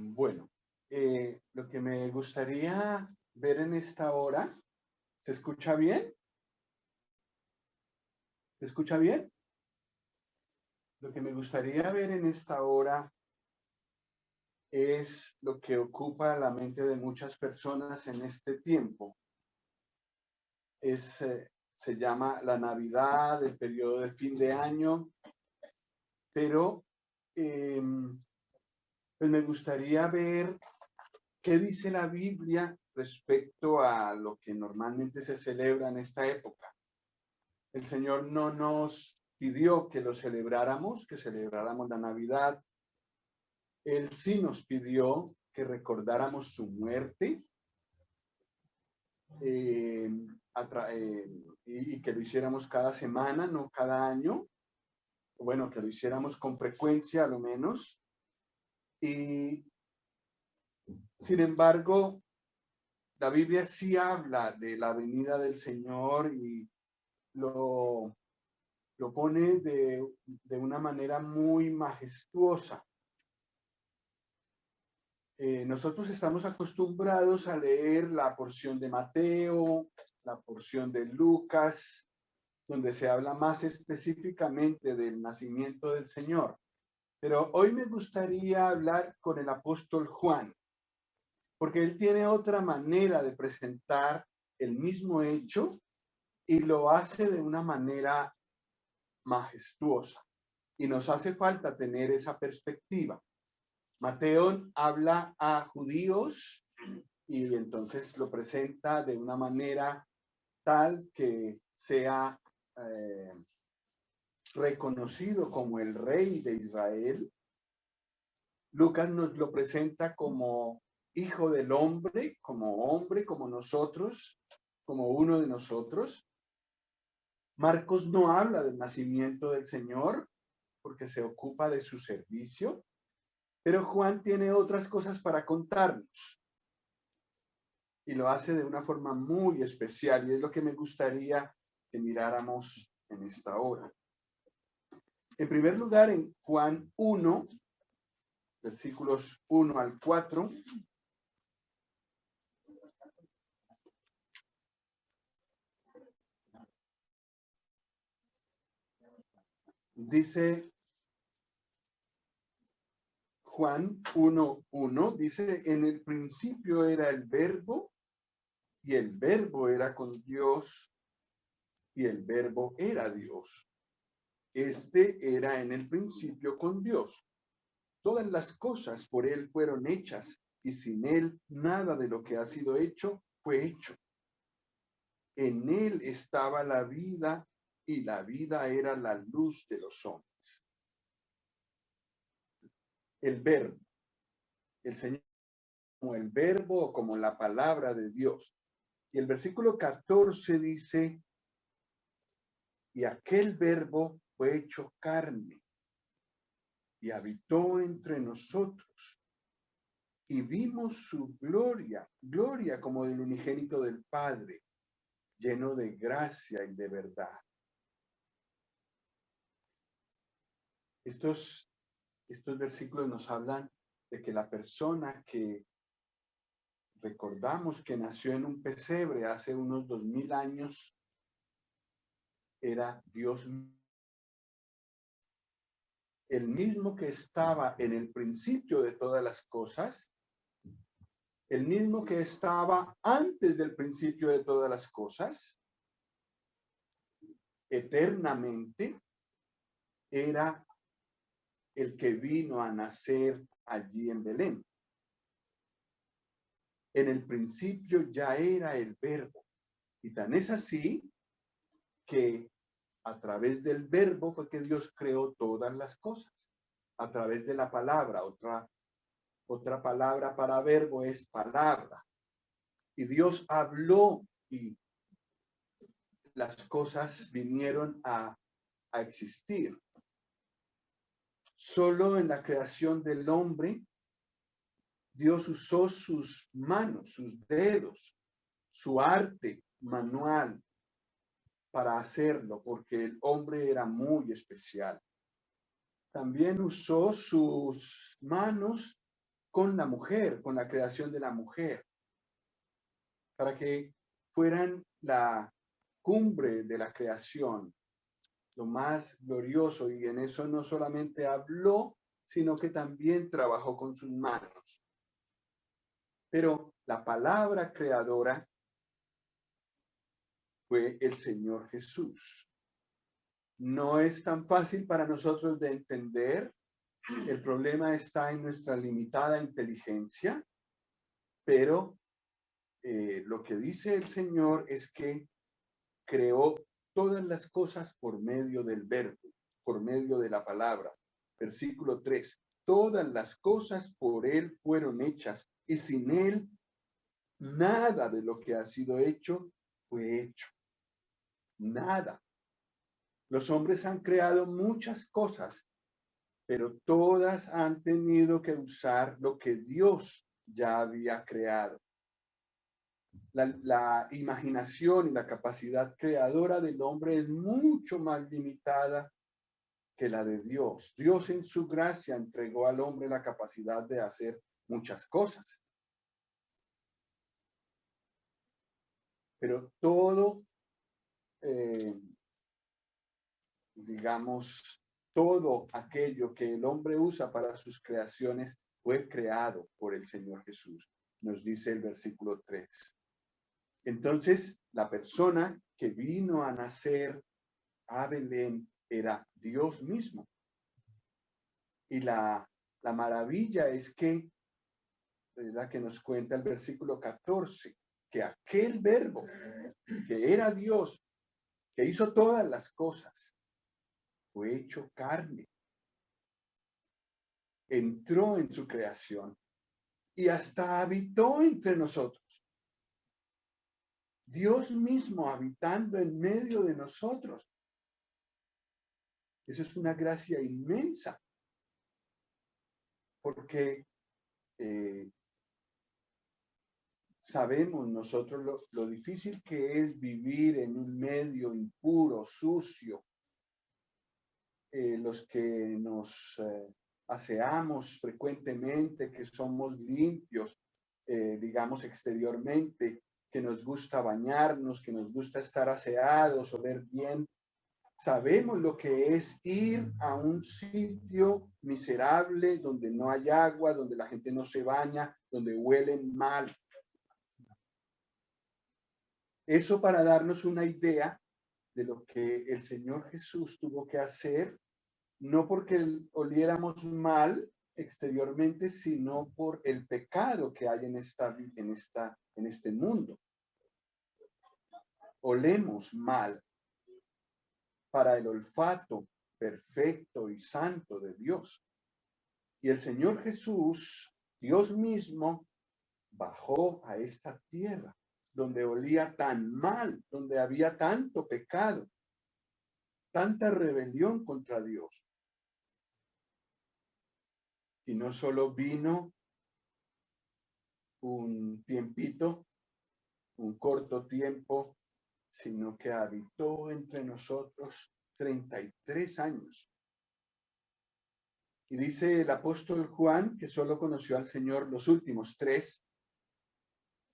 Bueno, lo que me gustaría ver en esta hora, ¿se escucha bien? ¿Se escucha bien? Lo que me gustaría ver en esta hora es lo que ocupa la mente de muchas personas en este tiempo. Se llama la Navidad, el periodo de fin de año, pero pues me gustaría ver qué dice la Biblia respecto a lo que normalmente se celebra en esta época. El Señor no nos pidió que lo celebráramos, que celebráramos la Navidad. Él sí nos pidió que recordáramos su muerte eh, y que lo hiciéramos cada semana, no cada año. Bueno, que lo hiciéramos con frecuencia a lo menos. Y sin embargo, la Biblia sí habla de la venida del Señor y lo pone de una manera muy majestuosa. Nosotros estamos acostumbrados a leer la porción de Mateo, la porción de Lucas, donde se habla más específicamente del nacimiento del Señor. Pero hoy me gustaría hablar con el apóstol Juan, porque él tiene otra manera de presentar el mismo hecho y lo hace de una manera majestuosa. Y nos hace falta tener esa perspectiva. Mateo habla a judíos y entonces lo presenta de una manera tal que sea reconocido como el rey de Israel. Lucas nos lo presenta como hijo del hombre, como nosotros, como uno de nosotros. Marcos no habla del nacimiento del Señor porque se ocupa de su servicio. Pero Juan tiene otras cosas para contarnos y lo hace de una forma muy especial y es lo que me gustaría que miráramos en esta hora. En primer lugar, en Juan 1, versículos 1 al 4, dice Juan 1:1, dice, en el principio era el verbo y el verbo era con Dios y el verbo era Dios. Este era en el principio con Dios. Todas las cosas por él fueron hechas y sin él nada de lo que ha sido hecho fue hecho. En él estaba la vida y la vida era la luz de los hombres. El verbo, el Señor como el verbo o como la palabra de Dios. Y el versículo 14 dice, y aquel verbo fue hecho carne y habitó entre nosotros. Y vimos su gloria, gloria como del unigénito del Padre, lleno de gracia y de verdad. Estos versículos nos hablan de que la persona que recordamos que nació en un pesebre hace unos 2000 años era Dios, el mismo que estaba en el principio de todas las cosas, el mismo que estaba antes del principio de todas las cosas, eternamente, era el que vino a nacer allí en Belén. En el principio ya era el verbo. Y tan es así que a través del verbo fue que Dios creó todas las cosas. A través de la palabra, otra palabra para verbo es palabra. Y Dios habló y las cosas vinieron a existir. Solo en la creación del hombre, Dios usó sus manos, sus dedos, su arte manual para hacerlo, porque el hombre era muy especial. También usó sus manos con la mujer, con la creación de la mujer, para que fueran la cumbre de la creación, lo más glorioso, y en eso no solamente habló, sino que también trabajó con sus manos. Pero la palabra creadora fue el Señor Jesús. No es tan fácil para nosotros de entender. El problema está en nuestra limitada inteligencia, pero lo que dice el Señor es que creó todas las cosas por medio del verbo, por medio de la palabra. Versículo 3. Todas las cosas por Él fueron hechas, y sin Él nada de lo que ha sido hecho fue hecho. Nada. Los hombres han creado muchas cosas, pero todas han tenido que usar lo que Dios ya había creado. La imaginación y la capacidad creadora del hombre es mucho más limitada que la de Dios. Dios en su gracia entregó al hombre la capacidad de hacer muchas cosas. Pero todo, digamos, todo aquello que el hombre usa para sus creaciones fue creado por el Señor Jesús, nos dice el versículo 3. Entonces, la persona que vino a nacer a Belén era Dios mismo. Y la maravilla es que, la que nos cuenta el versículo 14, que aquel verbo que era Dios, que hizo todas las cosas, fue hecho carne, entró en su creación y hasta habitó entre nosotros. Dios mismo habitando en medio de nosotros. Eso es una gracia inmensa, porque sabemos nosotros lo difícil que es vivir en un medio impuro, sucio. Los que nos aseamos frecuentemente, que somos limpios, digamos exteriormente, que nos gusta bañarnos, que nos gusta estar aseados, oler bien. Sabemos lo que es ir a un sitio miserable donde no hay agua, donde la gente no se baña, donde huelen mal. Eso para darnos una idea de lo que el Señor Jesús tuvo que hacer, no porque oliéramos mal exteriormente, sino por el pecado que hay en este mundo. Olemos mal para el olfato perfecto y santo de Dios. Y el Señor Jesús, Dios mismo, bajó a esta tierra donde olía tan mal, donde había tanto pecado, tanta rebelión contra Dios. Y no solo vino un tiempito, un corto tiempo, sino que habitó entre nosotros 33 años. Y dice el apóstol Juan que solo conoció al Señor los últimos 3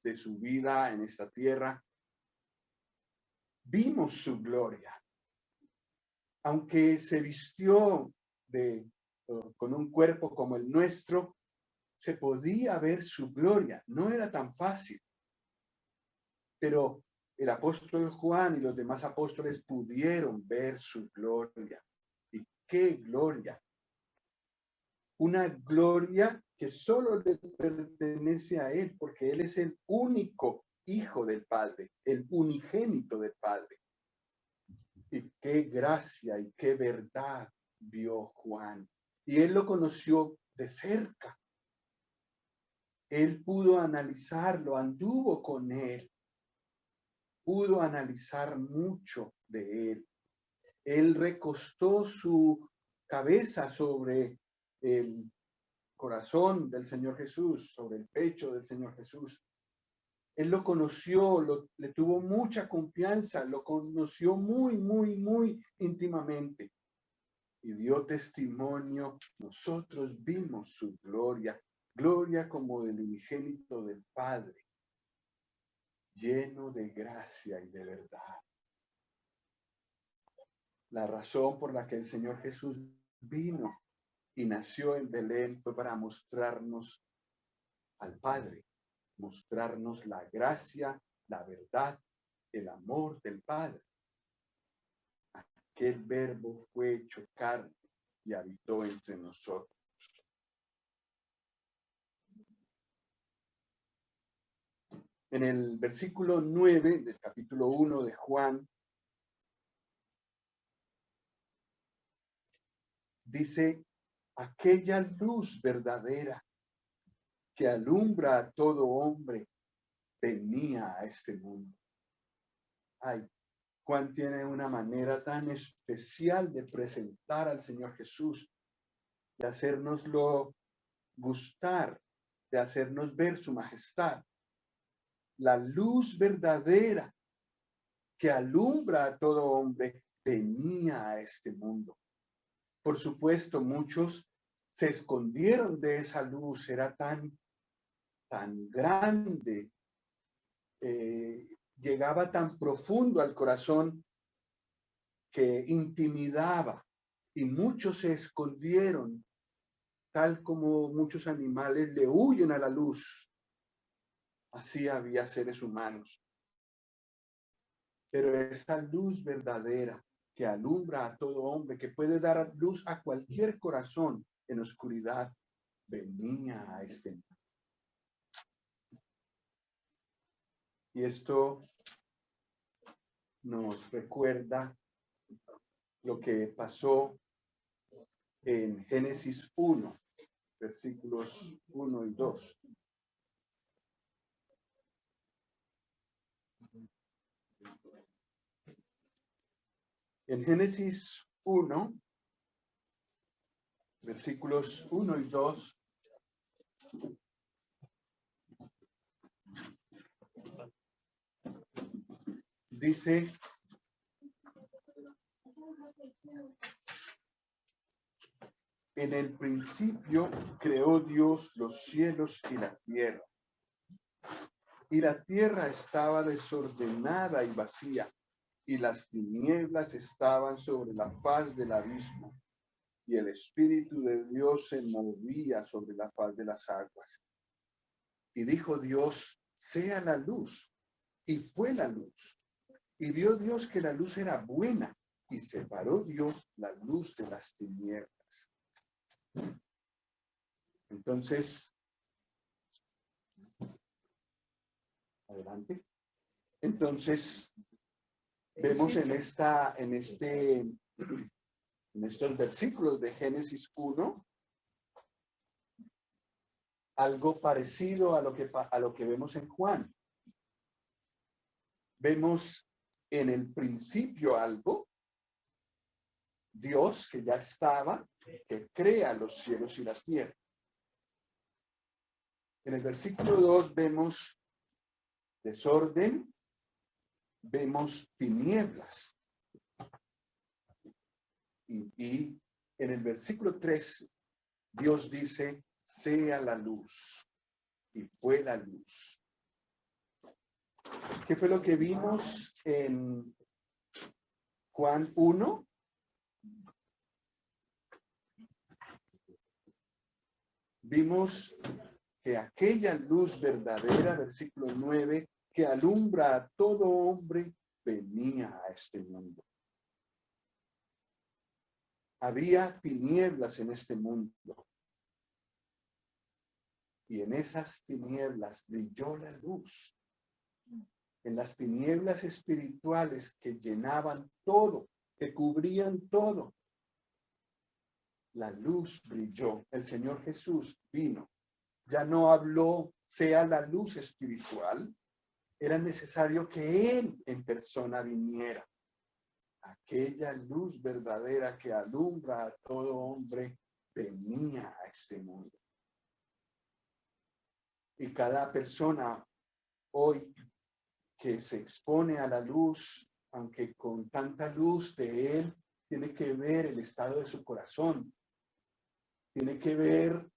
de su vida en esta tierra. Vimos su gloria. Aunque se vistió con un cuerpo como el nuestro, se podía ver su gloria. No era tan fácil. Pero el apóstol Juan y los demás apóstoles pudieron ver su gloria. ¿Y qué gloria? Una gloria que solo le pertenece a él, porque él es el único hijo del Padre, el unigénito del Padre. Y qué gracia y qué verdad vio Juan. Y él lo conoció de cerca. Él pudo analizarlo, anduvo con él. Pudo analizar mucho de él. Él recostó su cabeza sobre el corazón del Señor Jesús, sobre el pecho del Señor Jesús. Él lo conoció, le tuvo mucha confianza, lo conoció muy, muy, muy íntimamente. Y dio testimonio, nosotros vimos su gloria gloria como del unigénito del Padre, lleno de gracia y de verdad. La razón por la que el Señor Jesús vino y nació en Belén fue para mostrarnos al Padre, mostrarnos la gracia, la verdad, el amor del Padre. Aquel verbo fue hecho carne y habitó entre nosotros. En el versículo 9 del capítulo 1 de Juan, dice, aquella luz verdadera que alumbra a todo hombre venía a este mundo. Ay, Juan tiene una manera tan especial de presentar al Señor Jesús, de hacérnoslo gustar, de hacernos ver su majestad. La luz verdadera que alumbra a todo hombre venía a este mundo. Por supuesto, muchos se escondieron de esa luz, era tan grande, llegaba tan profundo al corazón que intimidaba, y muchos se escondieron, tal como muchos animales le huyen a la luz. Así había seres humanos. Pero esa luz verdadera que alumbra a todo hombre, que puede dar luz a cualquier corazón en oscuridad, venía a este mundo. Y esto nos recuerda lo que pasó en Génesis 1, versículos 1 y 2. En Génesis 1, versículos 1 y 2, dice, en el principio creó Dios los cielos y la tierra. Y la tierra estaba desordenada y vacía, y las tinieblas estaban sobre la faz del abismo, y el Espíritu de Dios se movía sobre la faz de las aguas. Y dijo Dios, sea la luz, y fue la luz. Y vio Dios que la luz era buena, y separó Dios la luz de las tinieblas. Entonces, adelante. Entonces, vemos en estos versículos de Génesis 1 algo parecido a lo que vemos en Juan. Vemos en el principio algo, Dios que ya estaba, que crea los cielos y la tierra. En el versículo 2 vemos desorden, vemos tinieblas. Y en el versículo 3, Dios dice, sea la luz, y fue la luz. ¿Qué fue lo que vimos en Juan 1? Vimos que aquella luz verdadera, versículo 9, que alumbra a todo hombre, venía a este mundo. Había tinieblas en este mundo. Y en esas tinieblas brilló la luz. En las tinieblas espirituales que llenaban todo, que cubrían todo, la luz brilló. El Señor Jesús vino. Ya no habló, sea la luz espiritual. Era necesario que Él en persona viniera. Aquella luz verdadera que alumbra a todo hombre venía a este mundo. Y cada persona hoy que se expone a la luz, aunque con tanta luz de Él, tiene que ver el estado de su corazón. Tiene que ver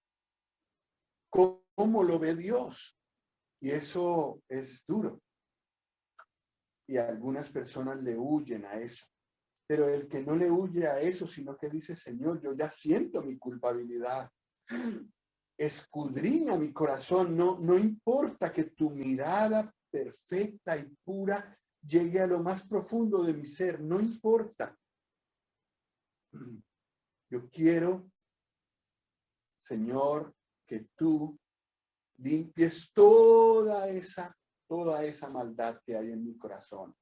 cómo lo ve Dios. Y eso es duro. Y algunas personas le huyen a eso. Pero el que no le huye a eso, sino que dice, Señor, yo ya siento mi culpabilidad. Escudriña mi corazón. No importa que tu mirada perfecta y pura llegue a lo más profundo de mi ser. No importa. Yo quiero, Señor, que tú limpies toda esa maldad que hay en mi corazón.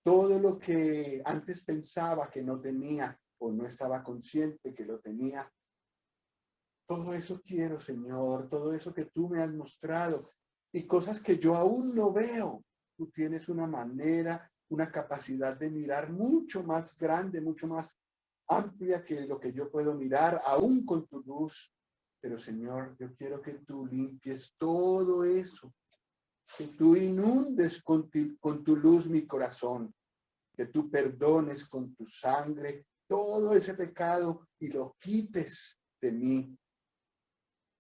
Todo lo que antes pensaba que no tenía o no estaba consciente que lo tenía. Todo eso quiero, Señor, todo eso que tú me has mostrado y cosas que yo aún no veo. Tú tienes una manera, una capacidad de mirar mucho más grande, mucho más amplia que lo que yo puedo mirar, aún con tu luz. Pero, Señor, yo quiero que tú limpies todo eso, que tú inundes con tu luz mi corazón, que tú perdones con tu sangre todo ese pecado y lo quites de mí.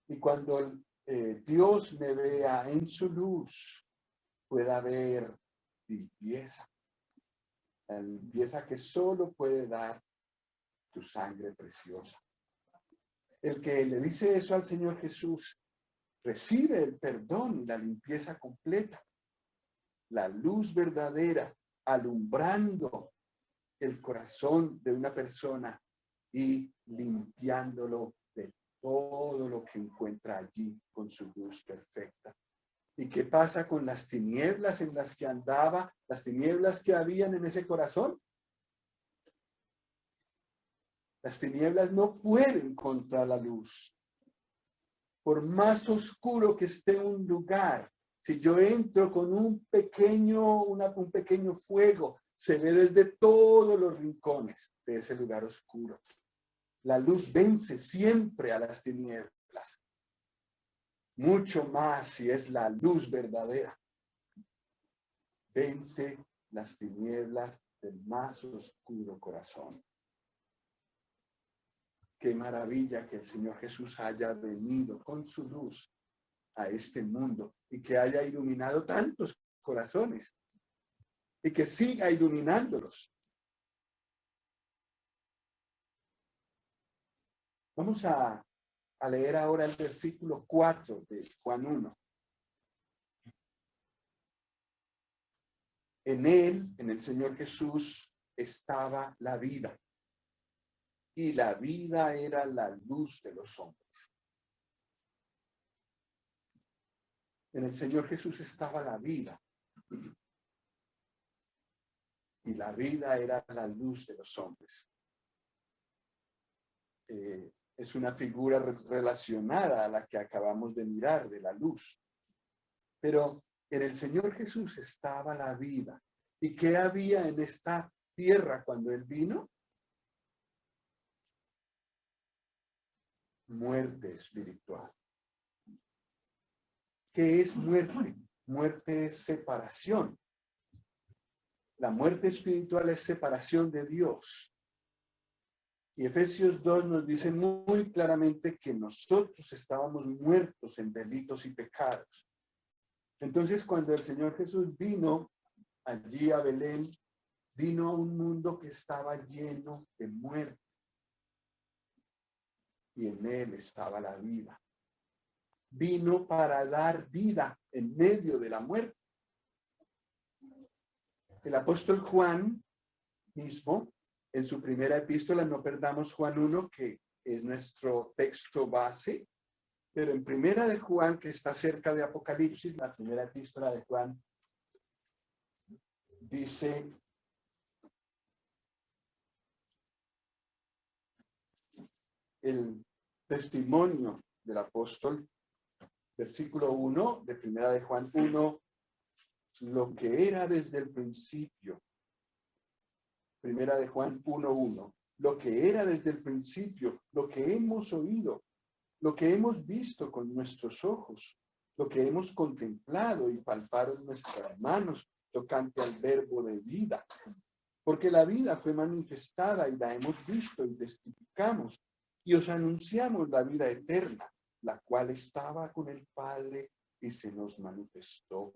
Y cuando Dios me vea en su luz, pueda haber limpieza. La limpieza que solo puede dar tu sangre preciosa. El que le dice eso al Señor Jesús, recibe el perdón y la limpieza completa. La luz verdadera alumbrando el corazón de una persona y limpiándolo de todo lo que encuentra allí con su luz perfecta. ¿Y qué pasa con las tinieblas en las que andaba, las tinieblas que habían en ese corazón? Las tinieblas no pueden contra la luz. Por más oscuro que esté un lugar, si yo entro con un pequeño fuego, se ve desde todos los rincones de ese lugar oscuro. La luz vence siempre a las tinieblas. Mucho más si es la luz verdadera. Vence las tinieblas del más oscuro corazón. Qué maravilla que el Señor Jesús haya venido con su luz a este mundo y que haya iluminado tantos corazones y que siga iluminándolos. Vamos a leer ahora el versículo 4 de Juan 1. En él, en el Señor Jesús, estaba la vida. Y la vida era la luz de los hombres. En el Señor Jesús estaba la vida. Y la vida era la luz de los hombres. Es una figura relacionada a la que acabamos de mirar, de la luz. Pero en el Señor Jesús estaba la vida. ¿Y qué había en esta tierra cuando Él vino? Muerte espiritual. ¿Qué es muerte? Muerte es separación. La muerte espiritual es separación de Dios. Y Efesios 2 nos dice muy claramente que nosotros estábamos muertos en delitos y pecados. Entonces, cuando el Señor Jesús vino allí a Belén, vino a un mundo que estaba lleno de muerte. Y en él estaba la vida. Vino para dar vida en medio de la muerte. El apóstol Juan mismo, en su primera epístola, no perdamos Juan 1, que es nuestro texto base, pero en primera de Juan, que está cerca de Apocalipsis, la primera epístola de Juan, dice: el testimonio del apóstol, versículo 1 de primera de Juan 1, lo que era desde el principio. Primera de Juan 1:1, lo que era desde el principio, lo que hemos oído, lo que hemos visto con nuestros ojos, lo que hemos contemplado y palparon nuestras manos tocante al verbo de vida. Porque la vida fue manifestada y la hemos visto y testificamos y os anunciamos la vida eterna, la cual estaba con el Padre y se nos manifestó.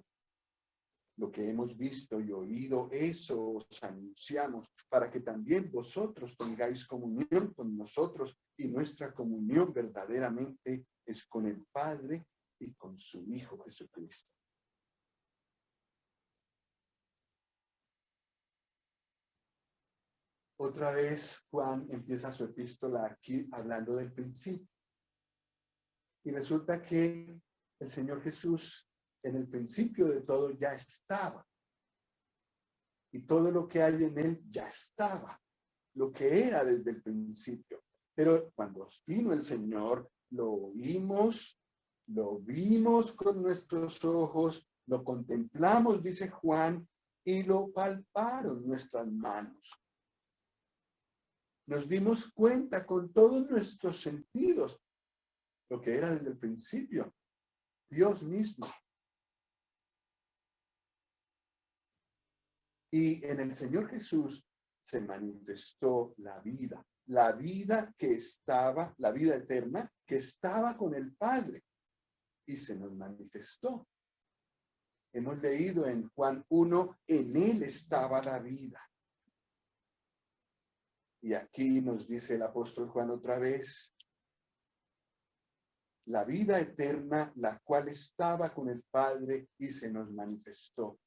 Lo que hemos visto y oído, eso os anunciamos, para que también vosotros tengáis comunión con nosotros, y nuestra comunión verdaderamente es con el Padre y con su Hijo Jesucristo. Otra vez Juan empieza su epístola aquí hablando del principio. Y resulta que el Señor Jesús en el principio de todo ya estaba. Y todo lo que hay en él ya estaba. Lo que era desde el principio. Pero cuando vino el Señor, lo oímos, lo vimos con nuestros ojos, lo contemplamos, dice Juan, y lo palparon nuestras manos. Nos dimos cuenta con todos nuestros sentidos lo que era desde el principio, Dios mismo. Y en el Señor Jesús se manifestó la vida que estaba, la vida eterna, que estaba con el Padre, y se nos manifestó. Hemos leído en Juan 1, en él estaba la vida. Y aquí nos dice el apóstol Juan otra vez, la vida eterna, la cual estaba con el Padre y se nos manifestó.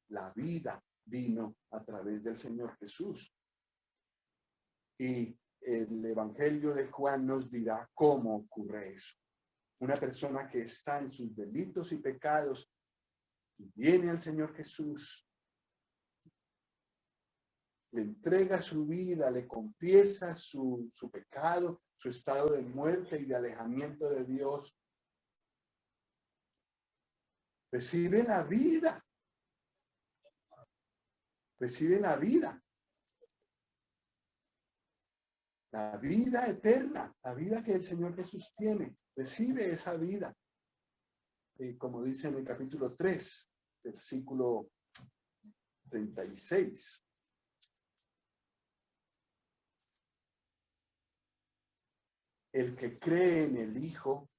La vida vino a través del Señor Jesús. Y el Evangelio de Juan nos dirá cómo ocurre eso. Una persona que está en sus delitos y pecados y viene al Señor Jesús, le entrega su vida, le confiesa su pecado, su estado de muerte y de alejamiento de Dios. Recibe la vida. Recibe la vida. La vida eterna, la vida que el Señor Jesús tiene. Recibe esa vida. Como dice en el capítulo 3, versículo 36. El que cree en el Hijo,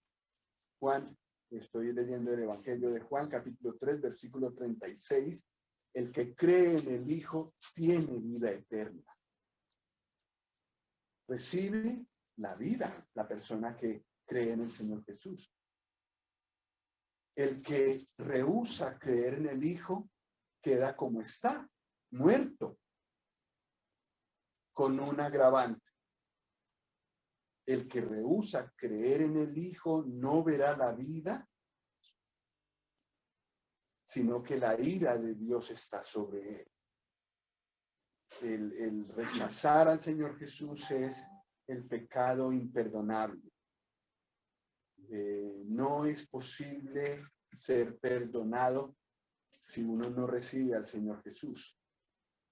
Juan, estoy leyendo el Evangelio de Juan, capítulo 3, versículo 36. El que cree en el Hijo tiene vida eterna. Recibe la vida, la persona que cree en el Señor Jesús. El que rehúsa creer en el Hijo queda como está, muerto, con un agravante. El que rehúsa creer en el Hijo no verá la vida, sino que la ira de Dios está sobre él. El rechazar al Señor Jesús es el pecado imperdonable. No es posible ser perdonado si uno no recibe al Señor Jesús.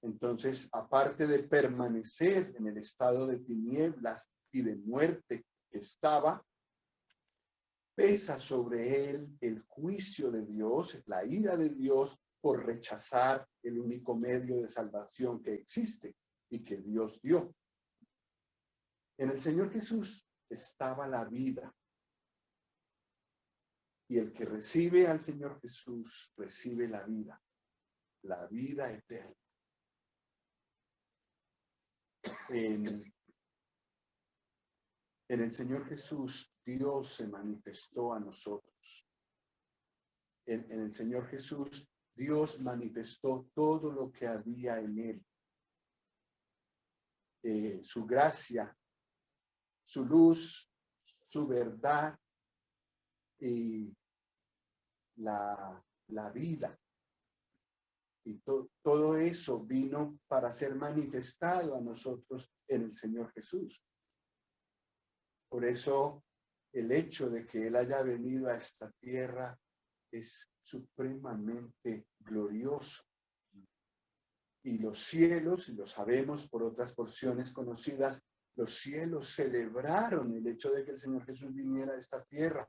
Entonces, aparte de permanecer en el estado de tinieblas y de muerte que estaba, pesa sobre él el juicio de Dios, la ira de Dios por rechazar el único medio de salvación que existe y que Dios dio. En el Señor Jesús estaba la vida. Y el que recibe al Señor Jesús recibe la vida eterna. En el Señor Jesús, Dios se manifestó a nosotros. En el Señor Jesús, Dios manifestó todo lo que había en él. Su gracia, su luz, su verdad y la vida. Y todo eso vino para ser manifestado a nosotros en el Señor Jesús. Por eso el hecho de que Él haya venido a esta tierra es supremamente glorioso. Y los cielos, y lo sabemos por otras porciones conocidas, los cielos celebraron el hecho de que el Señor Jesús viniera a esta tierra.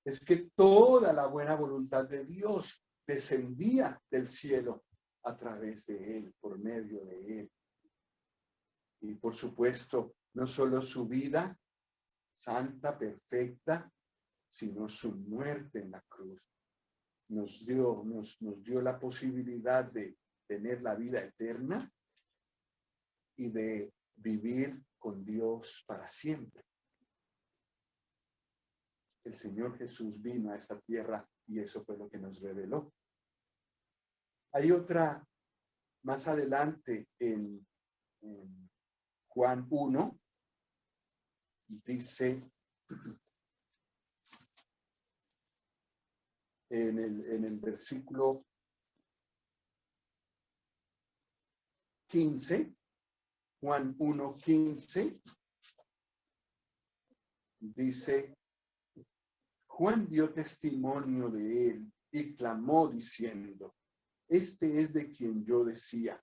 Es que toda la buena voluntad de Dios descendía del cielo a través de Él, por medio de Él. Y por supuesto, no solo su vida, santa, perfecta, sino su muerte en la cruz. Nos dio la posibilidad de tener la vida eterna y de vivir con Dios para siempre. El Señor Jesús vino a esta tierra y eso fue lo que nos reveló. Hay otra más adelante en Juan 1, dice en el versículo 15, Juan 1:15, dice: Juan dio testimonio de él y clamó diciendo: este es de quien yo decía,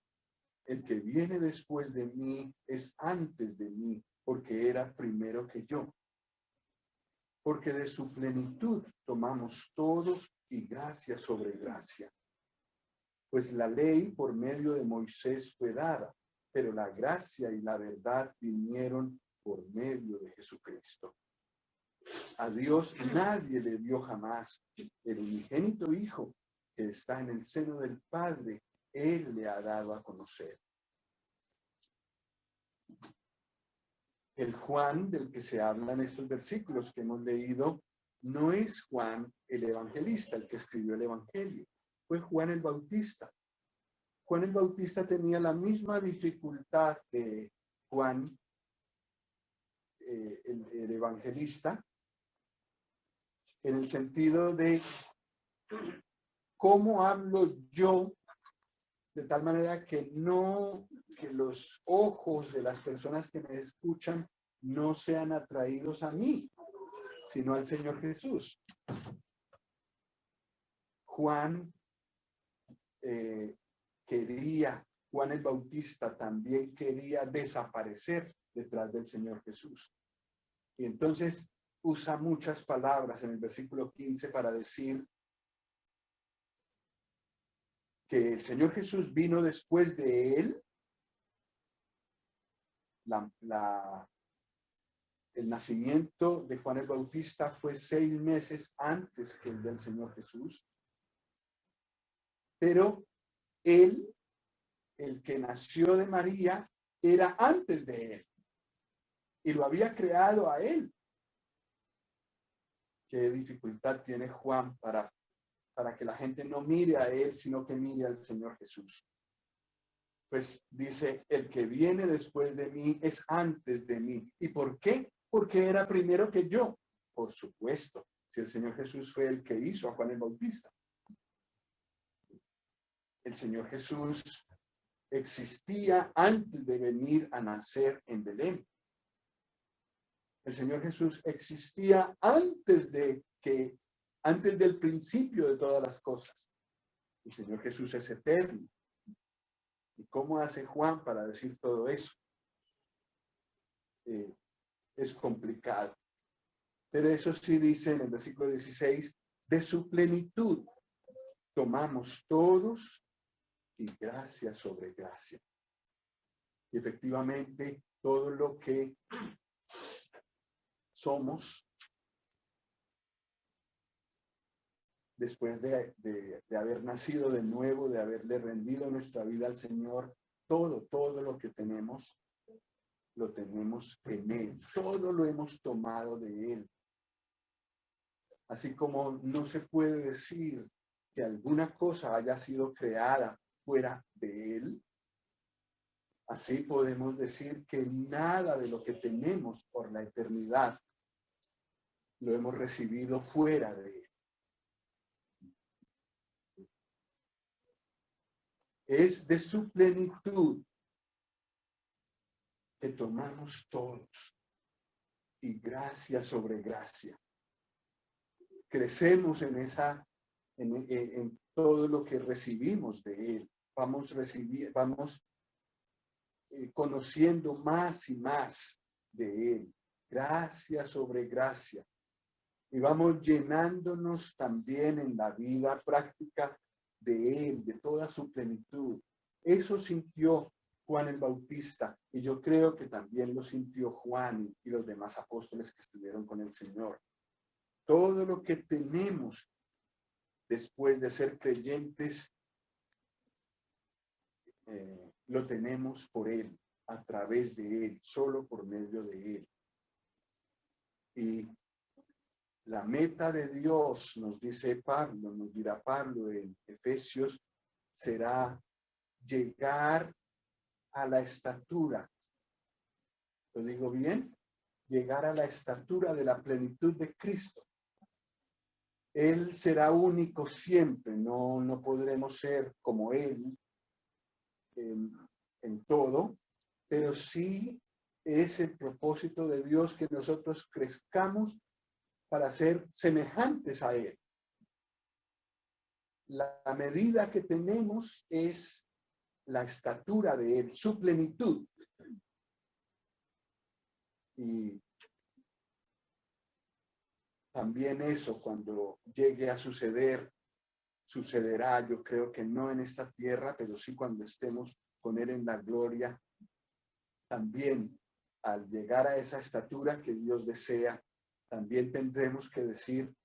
el que viene después de mí es antes de mí, porque era primero que yo. Porque de su plenitud tomamos todos y gracia sobre gracia. Pues la ley por medio de Moisés fue dada, pero la gracia y la verdad vinieron por medio de Jesucristo. A Dios nadie le dio jamás. El unigénito Hijo que está en el seno del Padre, Él le ha dado a conocer. El Juan del que se habla en estos versículos que hemos leído no es Juan el evangelista, el que escribió el evangelio. Fue Juan el Bautista. Juan el Bautista tenía la misma dificultad de Juan el evangelista, en el sentido de cómo hablo yo de tal manera que los ojos de las personas que me escuchan no sean atraídos a mí, sino al Señor Jesús. Juan Juan el Bautista también quería desaparecer detrás del Señor Jesús. Y entonces usa muchas palabras en el versículo 15 para decir que el Señor Jesús vino después de él. El nacimiento de Juan el Bautista fue 6 meses antes que el del Señor Jesús. Pero él, el que nació de María, era antes de él. Y lo había creado a él. ¿Qué dificultad tiene Juan para que la gente no mire a él, sino que mire al Señor Jesús? Pues dice, el que viene después de mí es antes de mí. ¿Y por qué? Porque era primero que yo. Por supuesto, si el Señor Jesús fue el que hizo a Juan el Bautista. El Señor Jesús existía antes de venir a nacer en Belén. El Señor Jesús existía antes del principio de todas las cosas. El Señor Jesús es eterno. ¿Y cómo hace Juan para decir todo eso? Es complicado. Pero eso sí dice en el versículo 16, de su plenitud tomamos todos y gracia sobre gracia. Y efectivamente, todo lo que somos después de haber nacido de nuevo, de haberle rendido nuestra vida al Señor, todo lo que tenemos, lo tenemos en Él. Todo lo hemos tomado de Él. Así como no se puede decir que alguna cosa haya sido creada fuera de Él, así podemos decir que nada de lo que tenemos por la eternidad lo hemos recibido fuera de Él. Es de su plenitud que tomamos todos y gracia sobre gracia. Crecemos en todo lo que recibimos de Él. Vamos conociendo más y más de Él. Gracia sobre gracia. Y vamos llenándonos también en la vida práctica de Él, de toda su plenitud. Eso sintió Juan el Bautista, y yo creo que también lo sintió Juan y los demás apóstoles que estuvieron con el Señor. Todo lo que tenemos después de ser creyentes, lo tenemos por Él, a través de Él, solo por medio de Él. Y la meta de Dios, nos dice Pablo, nos dirá Pablo en Efesios, será llegar a la estatura. ¿Lo digo bien? Llegar a la estatura de la plenitud de Cristo. Él será único siempre, no podremos ser como Él en todo, pero sí es el propósito de Dios que nosotros crezcamos para ser semejantes a Él. La medida que tenemos es la estatura de Él, su plenitud. Y también eso, cuando llegue a suceder, sucederá, yo creo que no en esta tierra, pero sí cuando estemos con Él en la gloria. También al llegar a esa estatura que Dios desea, también tendremos que decir,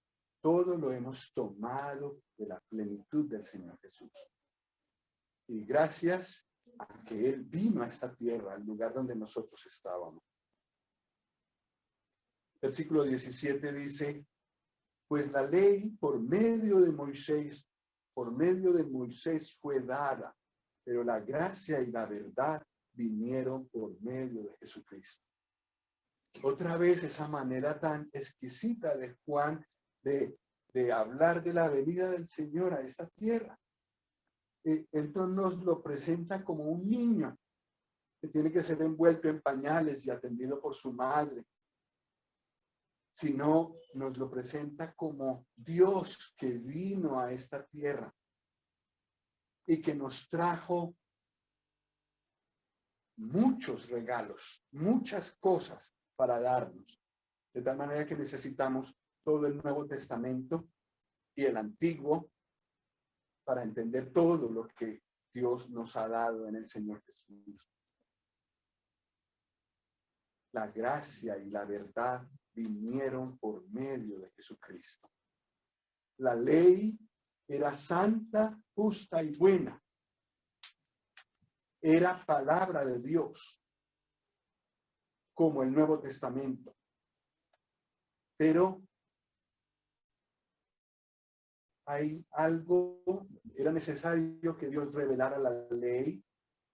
todo lo hemos tomado de la plenitud del Señor Jesús. Y gracias a que Él vino a esta tierra, al lugar donde nosotros estábamos. Versículo 17 dice, pues la ley por medio de Moisés fue dada, pero la gracia y la verdad vinieron por medio de Jesucristo. Otra vez esa manera tan exquisita de Juan de hablar de la venida del Señor a esta tierra. Entonces nos lo presenta como un niño que tiene que ser envuelto en pañales y atendido por su madre, sino nos lo presenta como Dios que vino a esta tierra y que nos trajo muchos regalos, muchas cosas para darnos. De tal manera que necesitamos todo el Nuevo Testamento y el Antiguo para entender todo lo que Dios nos ha dado en el Señor Jesús. La gracia y la verdad vinieron por medio de Jesucristo. La ley era santa, justa y buena. Era palabra de Dios, como el Nuevo Testamento. Pero hay algo, era necesario que Dios revelara la ley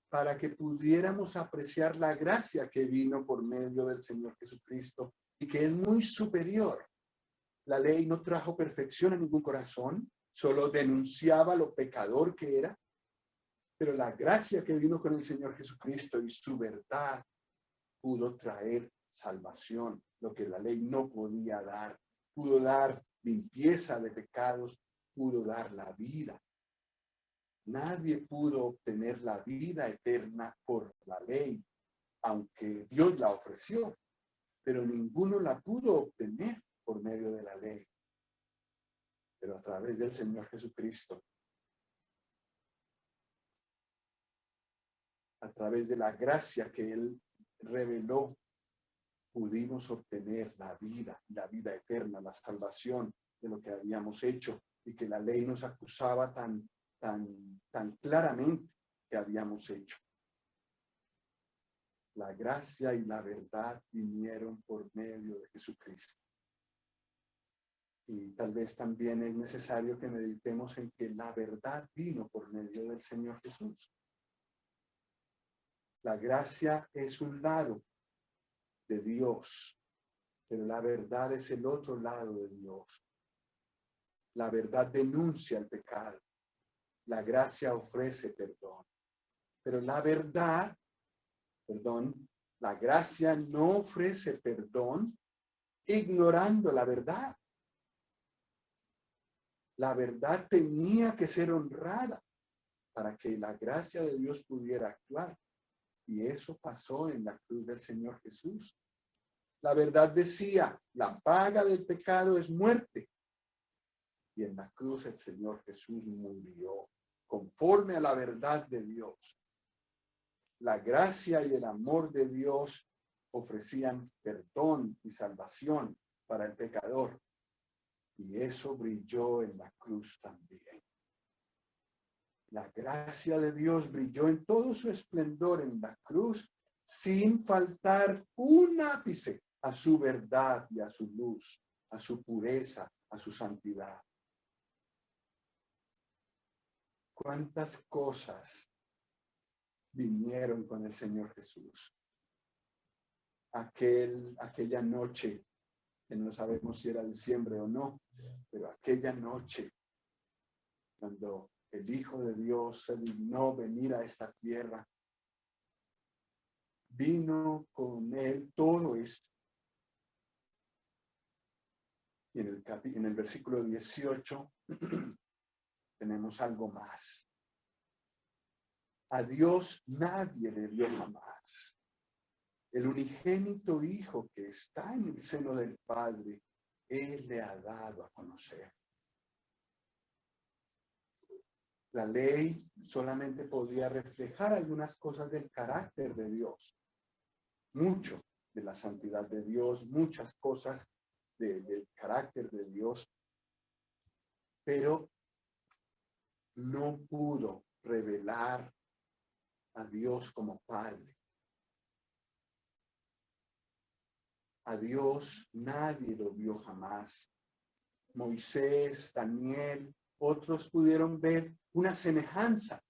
para que pudiéramos apreciar la gracia que vino por medio del Señor Jesucristo y que es muy superior. La ley no trajo perfección a ningún corazón, solo denunciaba lo pecador que era, pero la gracia que vino con el Señor Jesucristo y su verdad pudo traer salvación, lo que la ley no podía dar. Pudo dar limpieza de pecados, pudo dar la vida. Nadie pudo obtener la vida eterna por la ley, aunque Dios la ofreció, pero ninguno la pudo obtener por medio de la ley. Pero a través del Señor Jesucristo, a través de la gracia que Él reveló, pudimos obtener la vida eterna, la salvación de lo que habíamos hecho y que la ley nos acusaba tan claramente que habíamos hecho. La gracia y la verdad vinieron por medio de Jesucristo. Y tal vez también es necesario que meditemos en que la verdad vino por medio del Señor Jesús. La gracia es un lado de Dios, pero la verdad es el otro lado de Dios. La verdad denuncia el pecado. La gracia ofrece perdón. Pero la gracia no ofrece perdón ignorando la verdad. La verdad tenía que ser honrada para que la gracia de Dios pudiera actuar. Y eso pasó en la cruz del Señor Jesús. La verdad decía, la paga del pecado es muerte. Y en la cruz el Señor Jesús murió conforme a la verdad de Dios. la gracia y el amor de Dios ofrecían perdón y salvación para el pecador. Y eso brilló en la cruz también. La gracia de Dios brilló en todo su esplendor en la cruz, sin faltar un ápice a su verdad y a su luz, a su pureza, a su santidad. ¿Cuántas cosas vinieron con el Señor Jesús? Aquella noche, que no sabemos si era diciembre o no, pero aquella noche, cuando el Hijo de Dios se dignó venir a esta tierra, vino con él todo esto. Y en el versículo 18 tenemos algo más. A Dios nadie le vio jamás. El unigénito Hijo que está en el seno del Padre, Él le ha dado a conocer. La ley solamente podía reflejar algunas cosas del carácter de Dios. Mucho de la santidad de Dios, muchas cosas del carácter de Dios. Pero no pudo revelar a Dios como Padre. A Dios nadie lo vio jamás. Moisés, Daniel, otros pudieron ver una semejanza,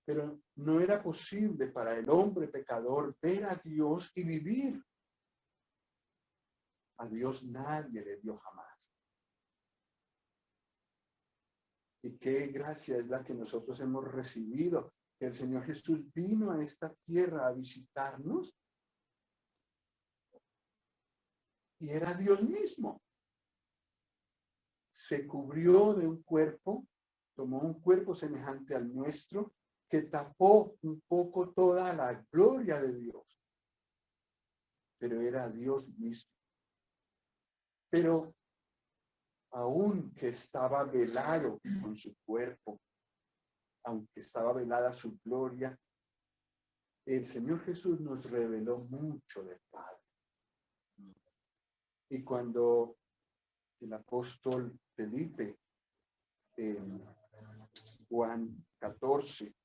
pero no era posible para el hombre pecador ver a Dios y vivir. A Dios nadie le vio jamás. Y qué gracia es la que nosotros hemos recibido. El Señor Jesús vino a esta tierra a visitarnos y era Dios mismo. Se cubrió de un cuerpo, tomó un cuerpo semejante al nuestro, que tapó un poco toda la gloria de Dios. Pero era Dios mismo. Pero aunque estaba velado con su cuerpo, aunque estaba velada su gloria, el Señor Jesús nos reveló mucho del Padre. Y cuando el apóstol Felipe, en Juan 14,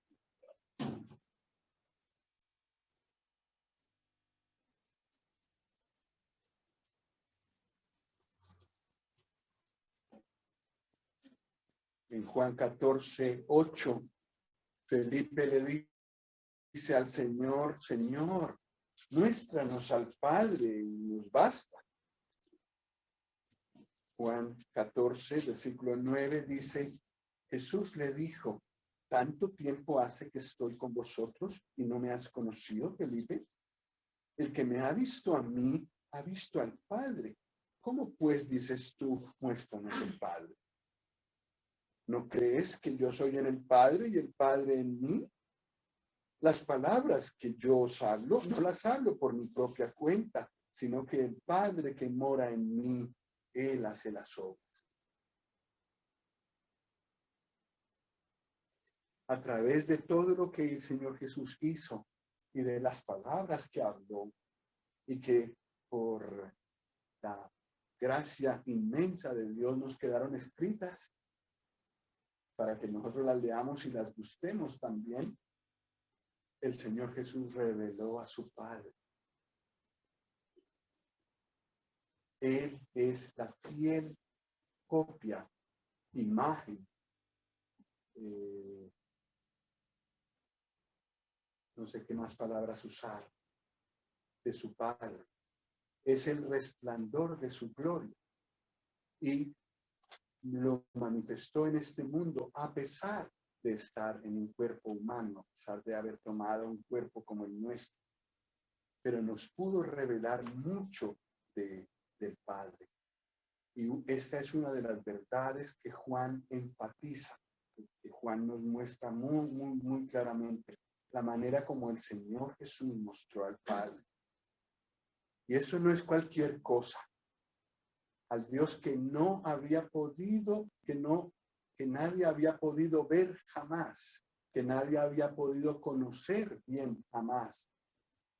en Juan 14, 8, Felipe le dice al Señor, Señor, muéstranos al Padre y nos basta. Juan 14, versículo 9 dice, Jesús le dijo, ¿tanto tiempo hace que estoy con vosotros y no me has conocido, Felipe? El que me ha visto a mí, ha visto al Padre. ¿Cómo pues dices tú, muéstranos el Padre? ¿No crees que yo soy en el Padre y el Padre en mí? Las palabras que yo os hablo, no las hablo por mi propia cuenta, sino que el Padre que mora en mí, Él hace las obras. A través de todo lo que el Señor Jesús hizo y de las palabras que habló y que por la gracia inmensa de Dios nos quedaron escritas para que nosotros las leamos y las gustemos también, el Señor Jesús reveló a su Padre. Él es la fiel copia, imagen, no sé qué más palabras usar, de su Padre. Es el resplandor de su gloria. Y lo manifestó en este mundo a pesar de estar en un cuerpo humano, a pesar de haber tomado un cuerpo como el nuestro. Pero nos pudo revelar mucho del Padre. Y esta es una de las verdades que Juan enfatiza, que Juan nos muestra muy claramente, la manera como el Señor Jesús mostró al Padre. Y eso no es cualquier cosa. Al Dios que no había podido, que nadie había podido ver jamás. que nadie había podido conocer bien jamás.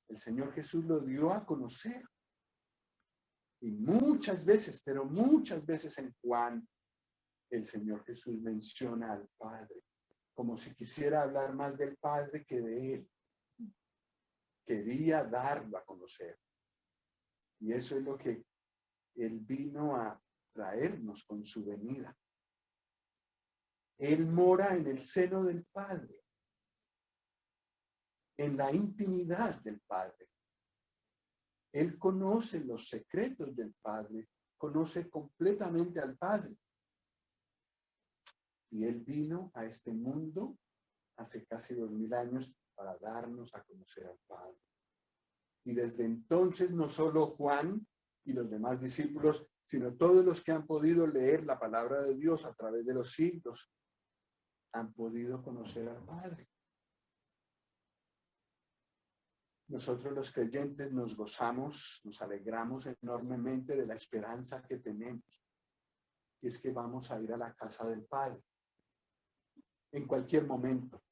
El Señor Jesús lo dio a conocer. Y muchas veces, pero muchas veces en Juan, el Señor Jesús menciona al Padre, como si quisiera hablar más del Padre que de Él. Quería darlo a conocer. Y eso es lo que Él vino a traernos con su venida. Él mora en el seno del Padre, en la intimidad del Padre. Él conoce los secretos del Padre, conoce completamente al Padre. Y Él vino a este mundo hace casi 2000 años para darnos a conocer al Padre. Y desde entonces no solo Juan y los demás discípulos, sino todos los que han podido leer la palabra de Dios a través de los siglos, han podido conocer al Padre. Nosotros los creyentes nos gozamos, nos alegramos enormemente de la esperanza que tenemos. Y es que vamos a ir a la casa del Padre en cualquier momento.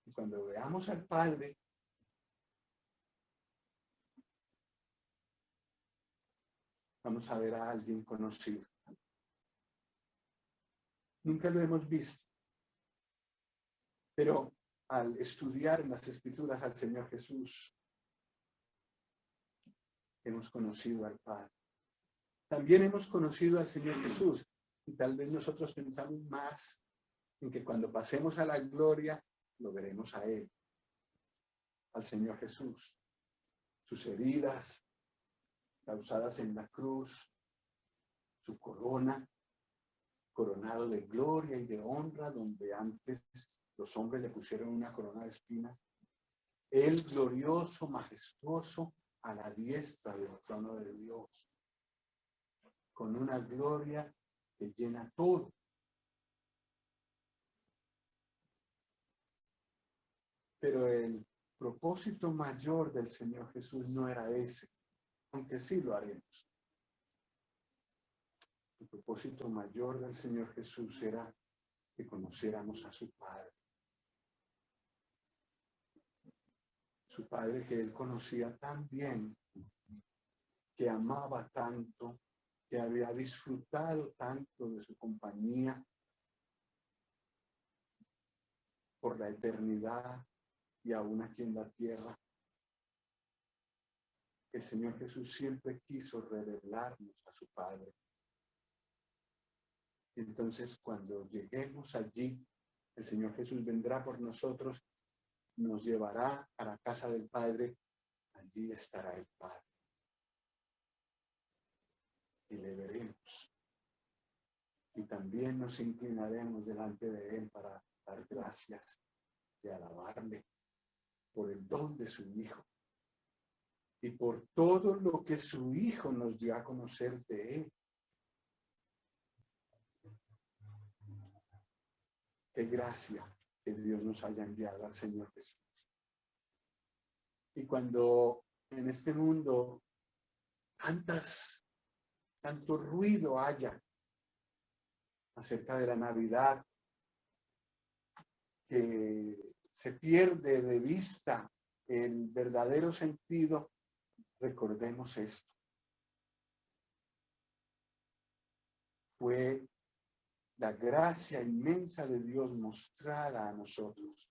Y cuando veamos al Padre, vamos a ver a alguien conocido. Nunca lo hemos visto, pero al estudiar en las Escrituras al Señor Jesús, hemos conocido al Padre. También hemos conocido al Señor Jesús, y tal vez nosotros pensamos más en que cuando pasemos a la gloria, lo veremos a Él, al Señor Jesús. Sus heridas causadas en la cruz, su corona, coronado de gloria y de honra, donde antes los hombres le pusieron una corona de espinas. Él glorioso, majestuoso, a la diestra del trono de Dios, con una gloria que llena todo. Pero el propósito mayor del Señor Jesús no era ese, aunque sí lo haremos. El propósito mayor del Señor Jesús era que conociéramos a su Padre. Su Padre que Él conocía tan bien, que amaba tanto, que había disfrutado tanto de su compañía por la eternidad y aún aquí en la tierra. El Señor Jesús siempre quiso revelarnos a su Padre. Entonces, cuando lleguemos allí, el Señor Jesús vendrá por nosotros, nos llevará a la casa del Padre, allí estará el Padre. Y le veremos. Y también nos inclinaremos delante de Él para dar gracias y alabarle por el don de su Hijo y por todo lo que su Hijo nos dio a conocer de Él. Qué gracia que Dios nos haya enviado al Señor Jesús. Y cuando en este mundo tanto ruido haya acerca de la Navidad, que se pierde de vista el verdadero sentido, recordemos esto. Fue la gracia inmensa de Dios mostrada a nosotros.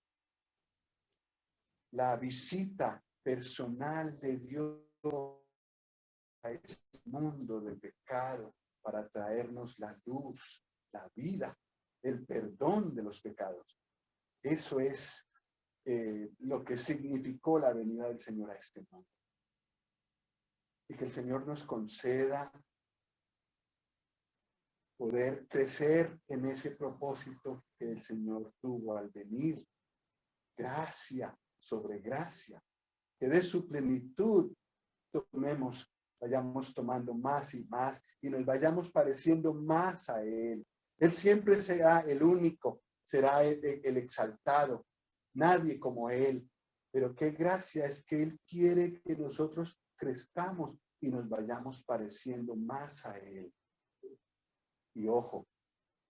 La visita personal de Dios a este mundo de pecado para traernos la luz, la vida, el perdón de los pecados. Eso es lo que significó la venida del Señor a este mundo. Y que el Señor nos conceda poder crecer en ese propósito que el Señor tuvo al venir. Gracia sobre gracia. Que de su plenitud vayamos tomando más y más y nos vayamos pareciendo más a Él. Él siempre será el único, será el exaltado. Nadie como Él. Pero qué gracia es que Él quiere que nosotros crezcamos y nos vayamos pareciendo más a Él. Y ojo,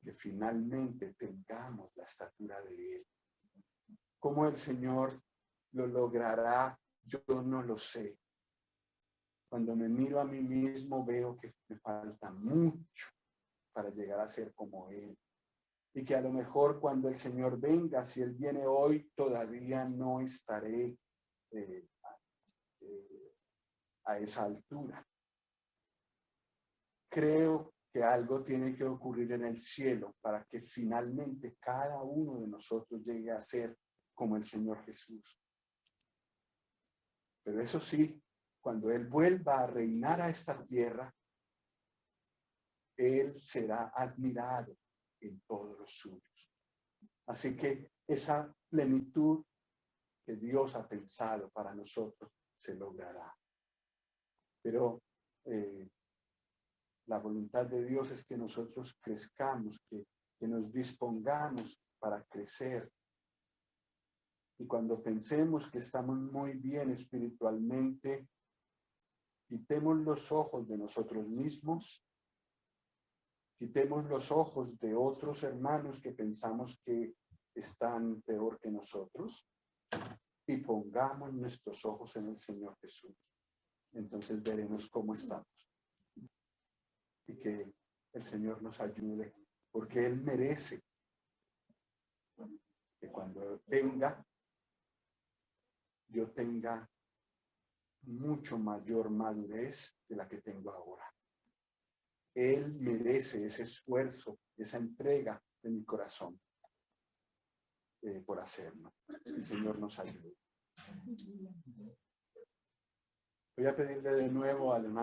que finalmente tengamos la estatura de Él. ¿Cómo el Señor lo logrará? Yo no lo sé. Cuando me miro a mí mismo veo que me falta mucho para llegar a ser como Él. Y que a lo mejor cuando el Señor venga, si Él viene hoy, todavía no estaré a esa altura. Creo que algo tiene que ocurrir en el cielo para que finalmente cada uno de nosotros llegue a ser como el Señor Jesús. Pero eso sí, cuando Él vuelva a reinar a esta tierra, Él será admirado en todos los suyos. Así que esa plenitud que Dios ha pensado para nosotros se logrará. Pero la voluntad de Dios es que nosotros crezcamos, que nos dispongamos para crecer. Y cuando pensemos que estamos muy bien espiritualmente, quitemos los ojos de nosotros mismos, quitemos los ojos de otros hermanos que pensamos que están peor que nosotros y pongamos nuestros ojos en el Señor Jesús. Entonces veremos cómo estamos. Y que el Señor nos ayude, porque Él merece que cuando venga, yo tenga mucho mayor madurez de la que tengo ahora. Él merece ese esfuerzo, esa entrega de mi corazón por hacerlo. El Señor nos ayude. Voy a pedirle de nuevo al hermano